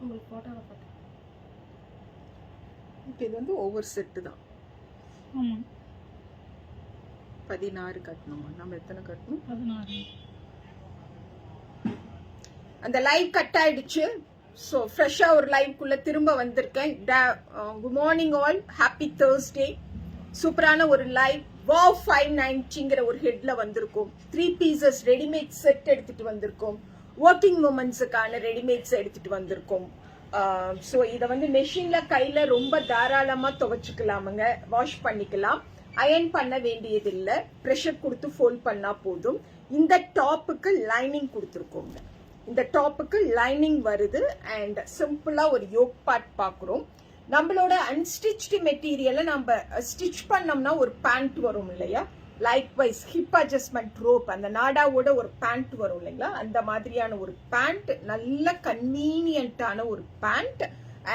உங்களுக்கு போட்டோவை பார்த்தேன். இப்போ இது வந்து ஓவர் செட்டு தான். ஆமாம், 16 கட்டணுமா? நம்ம எத்தனை கட்டணும்? 16. அந்த லைவ் கட் ஆயிடுச்சு. ஸோ ஃப்ரெஷ்ஷாக ஒரு லைவ்க்குள்ளே திரும்ப வந்திருக்கேன். Good morning all, happy Thursday. சூப்பரான ஒரு லைவ். வாவ் 590ங்கிற ஒரு ஹெட்ல வந்திருக்கோம். 3 பீசஸ் ரெடிமேட் செட் எடுத்துட்டு வந்திருக்கோம். ஒர்க்கிங் உமன்ஸுக்கான ரெடிமேட்ஸ் எடுத்துட்டு வந்திருக்கோம். ஸோ இதை வந்து மெஷின்ல கையில ரொம்ப தாராளமாக துவைச்சிக்கலாமுங்க, வாஷ் பண்ணிக்கலாம். அயன் பண்ண வேண்டியதில்லை, ப்ரெஷர் கொடுத்து ஃபோல்ட் பண்ணா போதும். இந்த டாப்புக்கு லைனிங் கொடுத்துருக்கோங்க. இந்த டாப்புக்கு லைனிங் வருது அண்ட் சிம்பிளா ஒரு யோக் பார்ட் பார்க்குறோம். நம்மளோட அன்ஸ்டிச்டு மெட்டீரியலை நம்ம ஸ்டிச் பண்ணோம்னா ஒரு பேண்ட் வரும் இல்லையா, likewise hip adjustment rope, அந்த நாடாவோட ஒரு பேண்ட் வரும் இல்லைங்களா, அந்த மாதிரியான ஒரு பேண்ட், நல்ல கன்வீனியன்டான ஒரு band.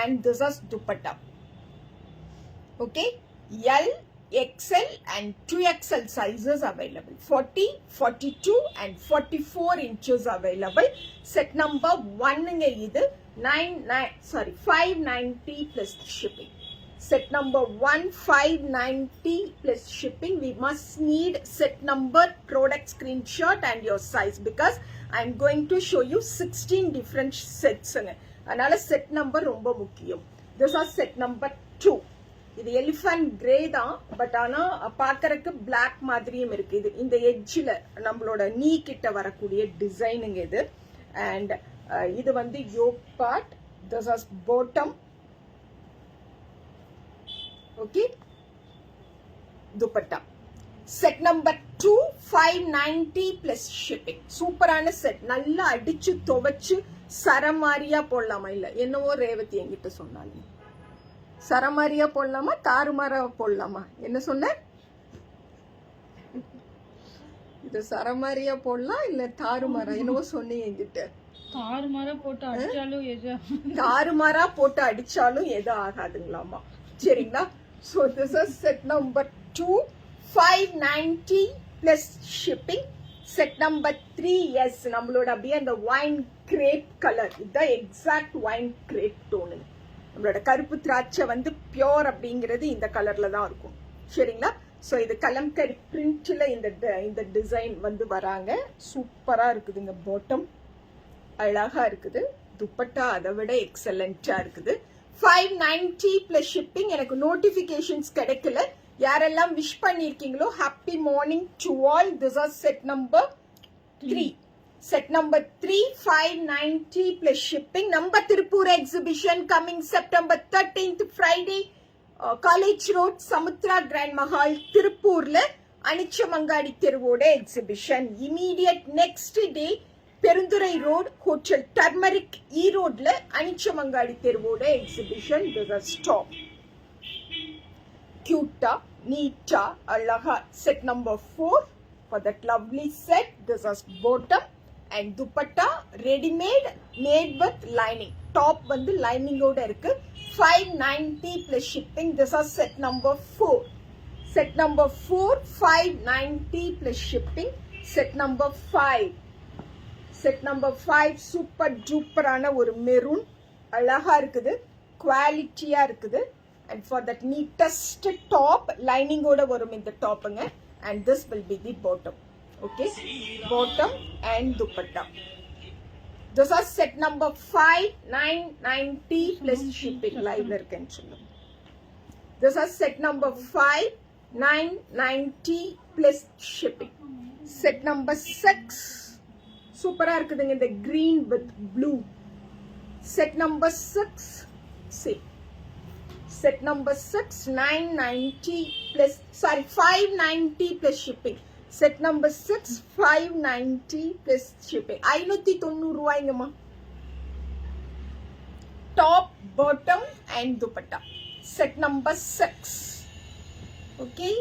And this is dupatta. Okay, L, XL and 2XL sizes available. 40, 42 and 44 inches available. Set number 1 இது 590 plus shipping. Set number 1 590 plus shipping. We must need set number, product screenshot and your size because I am going to show you 16 different sets. அதனால set number ரொம்ப முக்கியம். This is set number 2. இது elephant grey தான், but ஆனா பாக்கறதுக்கு black மாதிரியும் இருக்கு. இது இந்த எட்ஜில் நம்மளோட நீ கிட்ட வரக்கூடிய டிசைனுங்க இது. அண்ட் இது வந்து yoke part, this is bottom. Okay, dupatta. Set number 2 590 plus shipping. சூப்பரான செட். நல்லா அடிச்சு துவைச்சு சரமாரியா போடலாமா? இல்ல என்னவோ ரேவதி என்கிட்ட சொன்னாங்க, சரமாரியா போடலாமா தாறுமாறா போடலாமா? என்ன சொன்ன? இது சரமாரியா போடலாம் இல்ல தாறுமாறா என்னவோ சொன்னீங்க என்கிட்ட. தாறுமாறா போட்டு அடிச்சாலும் எதுவும் ஆகாதுங்களாமா. சரிங்களா? So this is set number 2 590 plus shipping. Set number 3, yes, நம்மளோட அப்படியே அந்த வைன் கிரேப் கலர். இதுதான் எக்ஸாக்ட் வைன் கிரேப் டோனு. நம்மளோட கருப்பு திராட்சை வந்து பியோர் அப்படிங்கிறது இந்த கலர்ல தான் இருக்கும். சரிங்களா? ஸோ இது கலம்கரி பிரிண்ட்ல இந்த டிசைன் வந்து வராங்க. சூப்பரா இருக்குதுங்க. பாட்டம் அழகா இருக்குது, துப்பட்டா அதை விட எக்ஸலண்டா இருக்குது. 590 பிளஸ் ஷிப்பிங். எனக்கு நோட்டிபிகேஷன்ஸ் கிடைக்கல. யாரெல்லாம் விஷ் பண்ணிருக்கீங்களோ happy morning to all. This are set number 3. Set number 3 590 plus shipping. Number Tirupur exhibition coming September 13th Friday, College Road, Samutra Grand Mahal, Tirupurla, Anichamangadi Thiruvoda exhibition. Immediate next day, Perundurai Road, Hotel Turmeric, E-Road la Anichamangadi Thiruvoda exhibition. This is stop. Cute, neat, alaha. Set number 4 for that lovely set. This is bottom. And dupatta ready-made, made with lining. Top வந்து lining ஓட இருக்கு. 590 plus shipping. This is set number 4. Set number 4 590 plus shipping. Set number 5. Set number 5 super duper ஆன ஒரு maroon. அழகா இருக்குது, குவாலிட்டியா இருக்குது. And for that neatest top, lining ஓட வரும் இந்த டாப்புங்க. And this will be the bottom. Okay, bottom and dupatta. This is set number 5 990 plus shipping. Live la irukken sollu. This is set number 5 990 plus shipping. Set number 6 super ah irukudunga இந்த green with blue. Set number 6 see. Set number 6 990 plus 590 plus shipping. Set number 6 590 plus shipping. 590 ரூபாய்ங்கம்மா. Top, bottom and dupatta. Set number 6. Okay.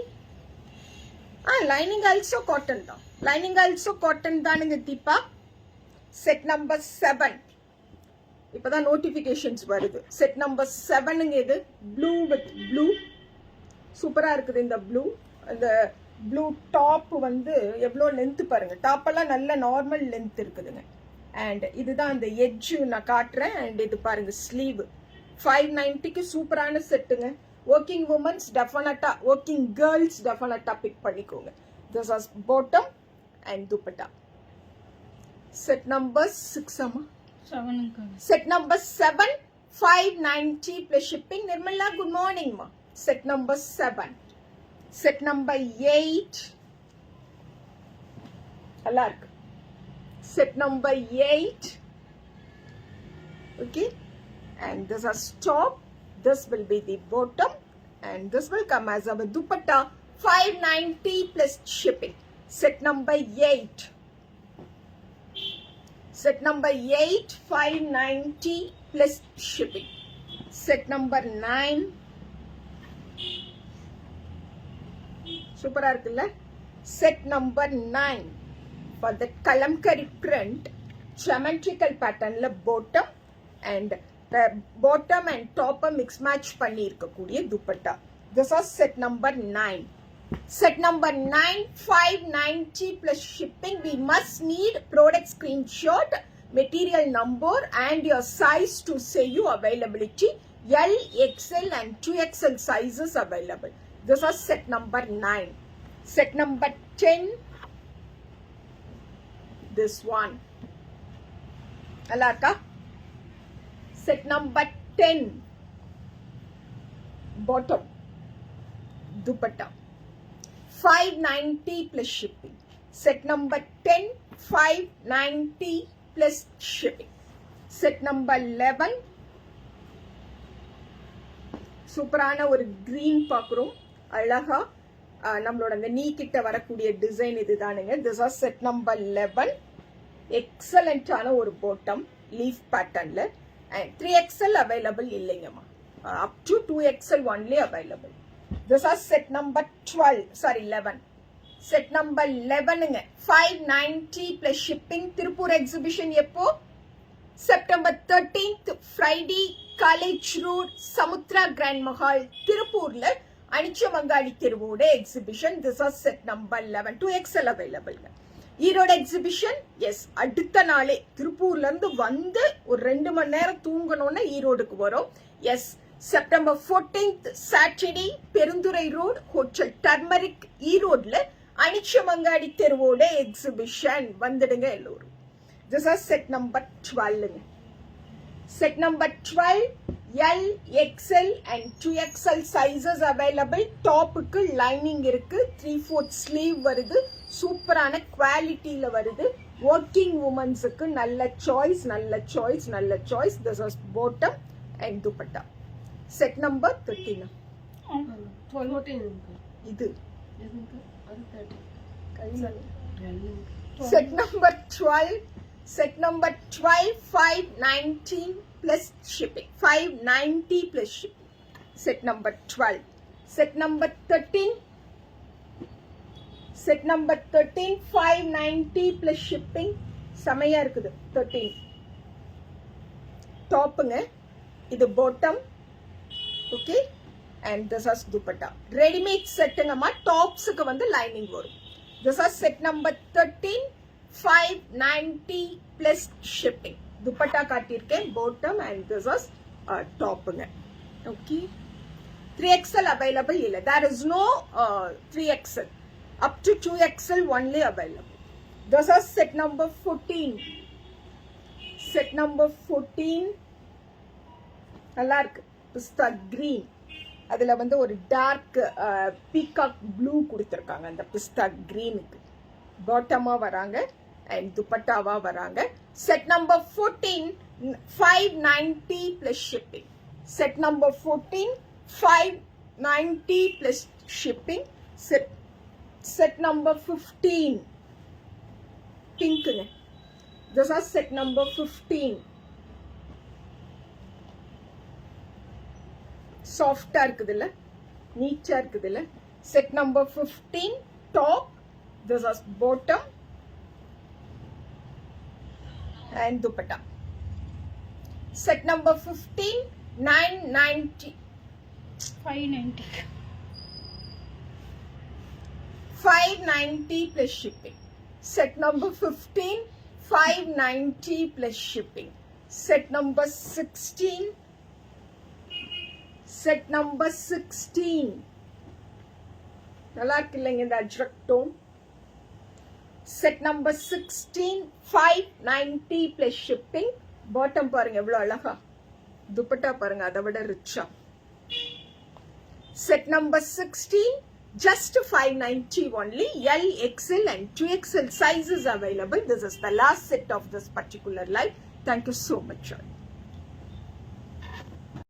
Lining also cotton தான். Lining also cotton தானுங்க Deepa. Set number 7. இப்பதான் notifications வருது. Set number 7ங்க இது. Blue with blue. சூப்பரா இருக்குது இந்த blue. அந்த blue top வந்து எவ்வளோ லென்த் பாருங்க. டாப் எல்லாம் நல்ல நார்மல் லென்த் இருக்குதுங்க. அண்ட் இதுதான் அந்த எட்ஜு நான் காட்டுறேன். அண்ட் இது பாருங்க ஸ்லீவ் 590க்கு சூப்பரான செட்டுங்க. ஒர்க்கிங் உமன்ஸ் டெஃபினட்டா, ஒர்க்கிங் கேர்ள்ஸ் டெஃபினட்டா பிக் பண்ணிக்கோங்க. This was bottom and dupatta. Set number 6 அம்மா. 7 set number 7 590 plus shipping. Nirmala, good morning ma. Set number 7. Set number 8. நல்லா இருக்கு. Set number 8. Okay. And this is top. This will be the bottom. And this will come as our dupatta. 590 plus shipping. Set number 8. Set number 8, 590 plus shipping. Set number 9. Super இருக்குல்ல? Set number 9 for the kalamkari print, geometrical pattern la bottom and the bottom and top mix match பண்ணி இருக்கக்கூடிய dupatta. This is set number 9. Set number 9, 590 plus shipping. We must need product screenshot, material number and your size to say you availability. L, XL and 2XL sizes available. This is set number 9. Set number 10. This one. Alaka. Set number 10. Bottom. Dupatta. 590 plus shipping. Set number 10, 590 plus shipping. Set number 11. சூப்பரான ஒரு green பார்க்குறோம். அழகா நம்மளோட அந்த நீ கிட்ட வரக்கூடிய design இதுதானுங்க. This is set number 11. எக்ஸலண்டான ஒரு bottom leaf patternல and 3XL available இல்லைங்கம்மா. Up to 2XL only available. This is set number 12, sorry 11. Set number 11 590 plus shipping. Tirupur exhibition எப்போ? September 13th Friday, College Road, Samutra Grand Mahal, Tirupurல அனிச்சமங்காடி தெருவோட exhibition. This is set number 11. 2XL available. Erode exhibition yes அடுத்த நாளே திருப்பூர்ல இருந்து வந்து ஒரு 2 மணி நேரம் தூங்கணும்னா ஈரோடுக்கு வரும். Yes September 14th Saturday Perundurai road hotel turmeric ஈரோட்ல அனிச்சமங்காடி தெருவோட எக்ஸிபிஷன் வந்துடுங்க எல்லோரும். This is set number 12. Set number 12 L, XL and 2XL sizes available. டாப்புக்கு லைனிங் இருக்கு, 3/4 ஸ்லீவ் வருது, சூப்பரான குவாலிட்டியில வருது. ஒர்க்கிங் உமன்ஸுக்கு நல்ல சாய்ஸ், நல்ல சாய்ஸ், நல்ல choice. This is bottom and dupatta. Set number 13. 12 இது கையில set number 12. Set number 12 519 plus shipping. 590 plus shipping. Set number 12. Set number 13. Set number 13 590 plus shipping. செமையா இருக்குது 13. டாப்புங்க, இது bottom. Okay, and this is dupatta. Ready-made செட்டுங்கம்மா, டாப்ஸுக்கு வந்து lining வரும். This is set number 13 590 plus shipping. Dupatta காட்டியிருக்கேன், bottom and this is டாப்புங்க. Okay, 3XL available இல்ல. There is no 3XL. Up to 2XL only available. This is set number 14. Set number 14 நல்லா இருக்கு. பிஸ்தா green, அதுல வந்து ஒரு dark peacock blue கொடுத்துருக்காங்க. அந்த பிஸ்தா கிரீனுக்கு பாட்டமா வராங்க அண்ட் துப்பட்டாவா வராங்க. Set number 14 590 plus shipping. Set number 14 590 plus shipping. Set number 15 பிங்க்குங்க. This is set number 15. சாஃப்டா இருக்குதுல்ல, நீட்டா இருக்குதுல்ல. Set number 15 top. This is bottom and dupatta. Set number 15 990 590 590 plus shipping. Set number 15 590 plus shipping. Set number 16. Set number 16. நல்லா இருக்கு இல்லைங்க இந்த Ajrakh tone. Set number 16 590 plus shipping. Bottom பாருங்க எவ்வளவு அழகா, துப்பட்டா பாருங்க அதை விட ரிச்சா. Set number 16 just 590 only. L, XL and 2XL sizes available. This is the last set of this particular line. Thank you so much.